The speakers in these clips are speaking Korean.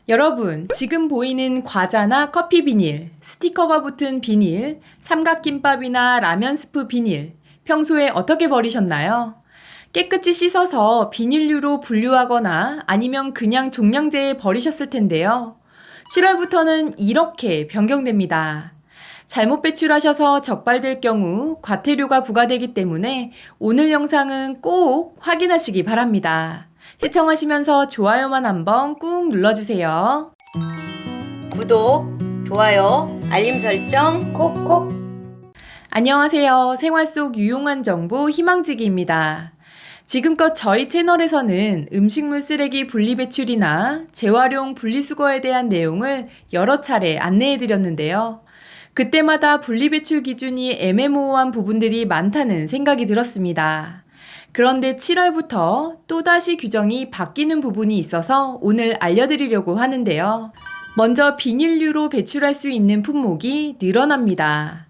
여러분, 지금 보이는 과자나 커피 비닐, 스티커가 붙은 비닐, 삼각김밥이나 라면 스프 비닐, 평소에 어떻게 버리셨나요? 깨끗이 씻어서 비닐류로 분류하거나 아니면 그냥 종량제에 버리셨을 텐데요. 7월부터는 이렇게 변경됩니다. 잘못 배출하셔서 적발될 경우 과태료가 부과되기 때문에 오늘 영상은 꼭 확인하시기 바랍니다. 시청하시면서 좋아요만 한번 꾹 눌러주세요. 구독, 좋아요, 알림 설정 콕콕. 안녕하세요. 생활 속 유용한 정보 희망지기입니다. 지금껏 저희 채널에서는 음식물 쓰레기 분리배출이나 재활용 분리수거에 대한 내용을 여러 차례 안내해드렸는데요. 그때마다 분리배출 기준이 애매모호한 부분들이 많다는 생각이 들었습니다. 그런데 7월부터 또다시 규정이 바뀌는 부분이 있어서 오늘 알려드리려고 하는데요. 먼저 비닐류로 배출할 수 있는 품목이 늘어납니다.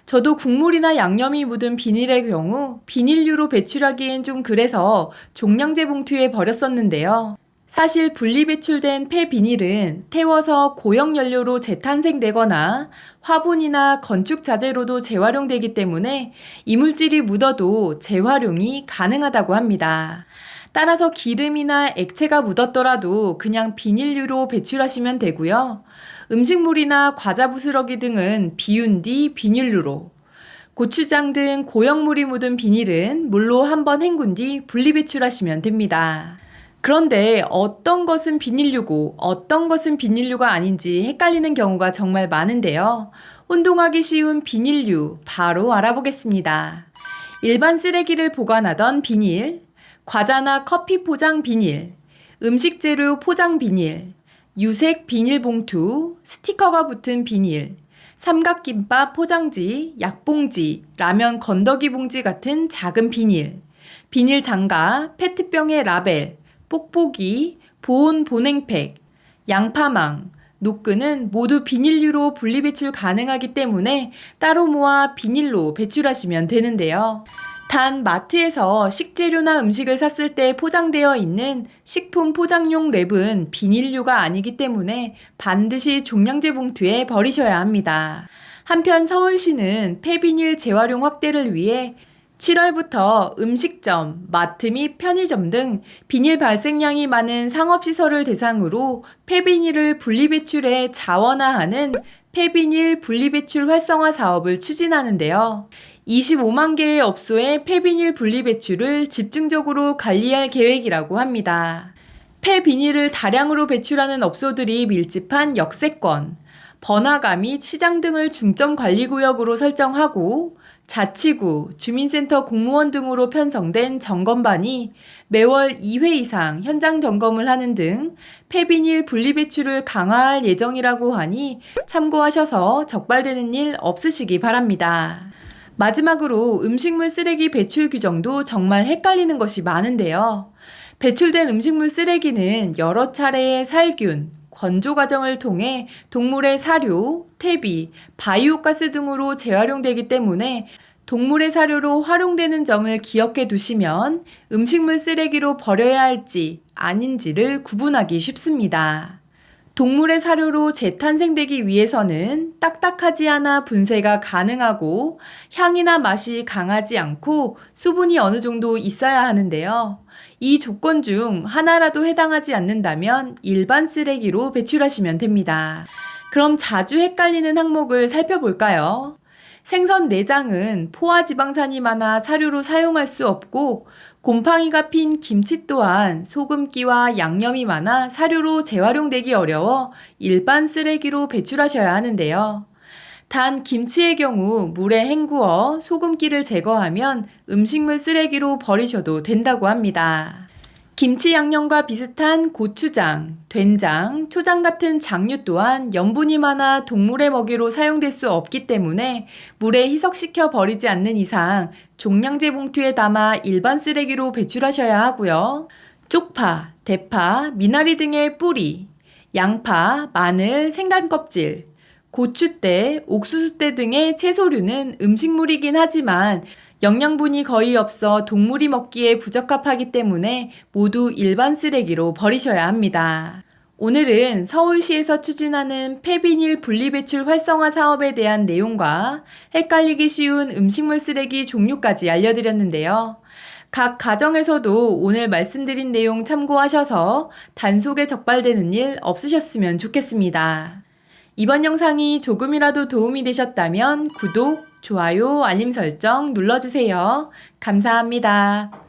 저도 국물이나 양념이 묻은 비닐의 경우 비닐류로 배출하기엔 좀 그래서 종량제 봉투에 버렸었는데요. 사실 분리배출된 폐비닐은 태워서 고형연료로 재탄생되거나 화분이나 건축자재로도 재활용되기 때문에 이물질이 묻어도 재활용이 가능하다고 합니다. 따라서 기름이나 액체가 묻었더라도 그냥 비닐류로 배출하시면 되고요. 음식물이나 과자 부스러기 등은 비운 뒤 비닐류로, 고추장 등 고형물이 묻은 비닐은 물로 한번 헹군 뒤 분리배출하시면 됩니다. 그런데 어떤 것은 비닐류고 어떤 것은 비닐류가 아닌지 헷갈리는 경우가 정말 많은데요. 혼동하기 쉬운 비닐류 바로 알아보겠습니다. 일반 쓰레기를 보관하던 비닐, 과자나 커피 포장 비닐, 음식 재료 포장 비닐, 유색 비닐봉투, 스티커가 붙은 비닐, 삼각김밥 포장지, 약봉지, 라면 건더기 봉지 같은 작은 비닐, 비닐 장갑, 페트병의 라벨, 뽁뽁이, 보온 보냉팩, 양파망, 노끈은 모두 비닐류로 분리배출 가능하기 때문에 따로 모아 비닐로 배출하시면 되는데요. 단 마트에서 식재료나 음식을 샀을 때 포장되어 있는 식품 포장용 랩은 비닐류가 아니기 때문에 반드시 종량제 봉투에 버리셔야 합니다. 한편 서울시는 폐비닐 재활용 확대를 위해 7월부터 음식점, 마트 및 편의점 등 비닐 발생량이 많은 상업시설을 대상으로 폐비닐을 분리배출해 자원화하는 폐비닐 분리배출 활성화 사업을 추진하는데요. 25만 개의 업소의 폐비닐 분리배출을 집중적으로 관리할 계획이라고 합니다. 폐비닐을 다량으로 배출하는 업소들이 밀집한 역세권, 번화가 및 시장 등을 중점관리구역으로 설정하고 자치구, 주민센터 공무원 등으로 편성된 점검반이 매월 2회 이상 현장 점검을 하는 등 폐비닐 분리배출을 강화할 예정이라고 하니 참고하셔서 적발되는 일 없으시기 바랍니다. 마지막으로 음식물 쓰레기 배출 규정도 정말 헷갈리는 것이 많은데요. 배출된 음식물 쓰레기는 여러 차례의 살균, 건조 과정을 통해 동물의 사료, 퇴비, 바이오가스 등으로 재활용되기 때문에 동물의 사료로 활용되는 점을 기억해 두시면 음식물 쓰레기로 버려야 할지 아닌지를 구분하기 쉽습니다. 동물의 사료로 재탄생되기 위해서는 딱딱하지 않아 분쇄가 가능하고 향이나 맛이 강하지 않고 수분이 어느 정도 있어야 하는데요. 이 조건 중 하나라도 해당하지 않는다면 일반 쓰레기로 배출하시면 됩니다. 그럼 자주 헷갈리는 항목을 살펴볼까요? 생선 내장은 포화지방산이 많아 사료로 사용할 수 없고 곰팡이가 핀 김치 또한 소금기와 양념이 많아 사료로 재활용되기 어려워 일반 쓰레기로 배출하셔야 하는데요. 단 김치의 경우 물에 헹구어 소금기를 제거하면 음식물 쓰레기로 버리셔도 된다고 합니다. 김치 양념과 비슷한 고추장, 된장, 초장 같은 장류 또한 염분이 많아 동물의 먹이로 사용될 수 없기 때문에 물에 희석시켜 버리지 않는 이상 종량제 봉투에 담아 일반 쓰레기로 배출하셔야 하고요. 쪽파, 대파, 미나리 등의 뿌리, 양파, 마늘, 생강 껍질, 고추대, 옥수수대 등의 채소류는 음식물이긴 하지만 영양분이 거의 없어 동물이 먹기에 부적합하기 때문에 모두 일반 쓰레기로 버리셔야 합니다. 오늘은 서울시에서 추진하는 폐비닐 분리배출 활성화 사업에 대한 내용과 헷갈리기 쉬운 음식물 쓰레기 종류까지 알려드렸는데요. 각 가정에서도 오늘 말씀드린 내용 참고하셔서 단속에 적발되는 일 없으셨으면 좋겠습니다. 이번 영상이 조금이라도 도움이 되셨다면 구독, 좋아요, 알림 설정 눌러주세요. 감사합니다.